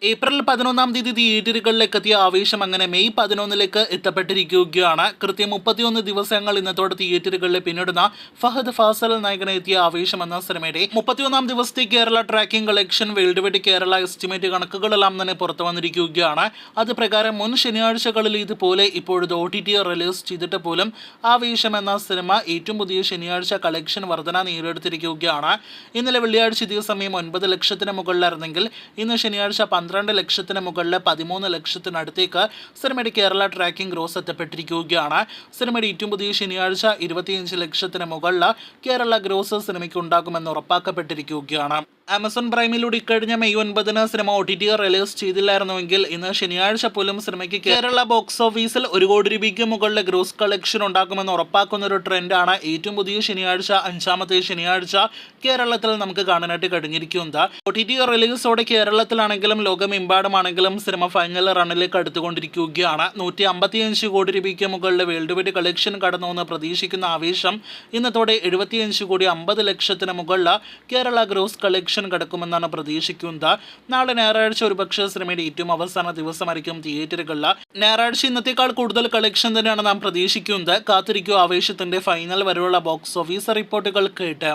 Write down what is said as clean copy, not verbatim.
April 11-ാം തീയതി തിയേറ്ററുകളിലേക്ക് എത്തിയ ആവേശം അങ്ങനെ മെയ് 11-ലേക്ക് എത്തപ്പെട്ടിരിക്കുകയാണ്. കൃത്യം 31 ദിവസങ്ങൾ ഇന്നത്തോടെ തിയേറ്ററുകളിൽ പിന്നിടുന്ന ഫഹദ് ഫാസൽ നായകനെ എത്തിയ ആവേശം എന്ന സിനിമയുടെ 31-ാം ദിവസത്തെ Kerala tracking collection world wide Kerala estimate കണക്കുകളെല്ലാം തന്നെ പുറത്തു വന്നിരിക്കുകയാണ്. അത് പ്രകാരം മുൻ ശനിയാഴ്ചകളിൽ ഇതുപോലെ ഇപ്പോഴത്തെ OTT റിലീസ് ചെയ്തിട്ട് പോലും ആവേശം എന്ന സിനിമ ഏറ്റവും പുതിയ ശനിയാഴ്ച കളക്ഷൻ വർധന നേടിയെടുത്തിരിക്കുകയാണ്. ഇന്നലെ വെള്ളിയാഴ്ച ഇതേ സമയം 9 ലക്ഷത്തിന് മുകളിലായിരുന്നെങ്കിൽ ഇന്ന് ശനിയാഴ്ച 12 ലക്ഷത്തിന് മുകളിൽ 13 ലക്ഷത്തിനടുത്തേക്ക് സിനിമയുടെ കേരള ട്രാക്കിംഗ് ഗ്രോസ് എത്തപ്പെട്ടിരിക്കുകയാണ്. സിനിമയുടെ ഏറ്റവും പുതിയ ശനിയാഴ്ച 25 ലക്ഷത്തിന് മുകളിൽ കേരള ഗ്രോസ് സിനിമയ്ക്ക് ഉണ്ടാകുമെന്ന് ഉറപ്പാക്കപ്പെട്ടിരിക്കുകയാണ്. ആമസോൺ പ്രൈമിലൂടെ ഇക്കഴിഞ്ഞ മെയ് 9-ന് സിനിമ OTT റിലീസ് ചെയ്തില്ലായിരുന്നുവെങ്കിൽ ഇന്ന് ശനിയാഴ്ച പോലും സിനിമയ്ക്ക് കേരള ബോക്സ് ഓഫീസിൽ 1 കോടി രൂപയ്ക്ക് മുകളിൽ ഗ്രോസ് കളക്ഷൻ ഉണ്ടാക്കുമെന്ന് ഉറപ്പാക്കുന്ന ഒരു ട്രെൻഡാണ് ഏറ്റവും പുതിയ ശനിയാഴ്ച 5-ാമത്തെ ശനിയാഴ്ച കേരളത്തിൽ നമുക്ക് കാണാനായിട്ട് കഴിഞ്ഞിരിക്കുന്നത്. OTT റിലീസോടെ കേരളത്തിലാണെങ്കിലും ലോകമെമ്പാടുമാണെങ്കിലും സിനിമ ഫൈനൽ റണ്ണിലേക്ക് അടുത്തുകൊണ്ടിരിക്കുകയാണ്. 155 കോടി രൂപയ്ക്ക് മുകളിൽ വേൾഡ് വൈഡ് കളക്ഷൻ കടന്നുവെന്ന് പ്രതീക്ഷിക്കുന്ന ആവേശം ഇന്നത്തോടെ 75 കോടി 50 ലക്ഷത്തിന് മുകളിൽ കേരള ഗ്രോസ് കളക്ഷൻ കടക്കുമെന്നാണ് പ്രതീക്ഷിക്കുന്നത്. നാളെ ഞായറാഴ്ച ഒരുപക്ഷെ സിനിമയുടെ ഏറ്റവും അവസാന ദിവസമായിരിക്കും തിയേറ്ററുകളിൽ. ഞായറാഴ്ച ഇന്നത്തേക്കാൾ കൂടുതൽ കളക്ഷൻ തന്നെയാണ് നാം പ്രതീക്ഷിക്കുന്നത്. കാത്തിരിക്കൂ ആവേശത്തിന്റെ ഫൈനൽ വരെയുള്ള ബോക്സ് ഓഫീസ് റിപ്പോർട്ടുകൾ കേട്ട്.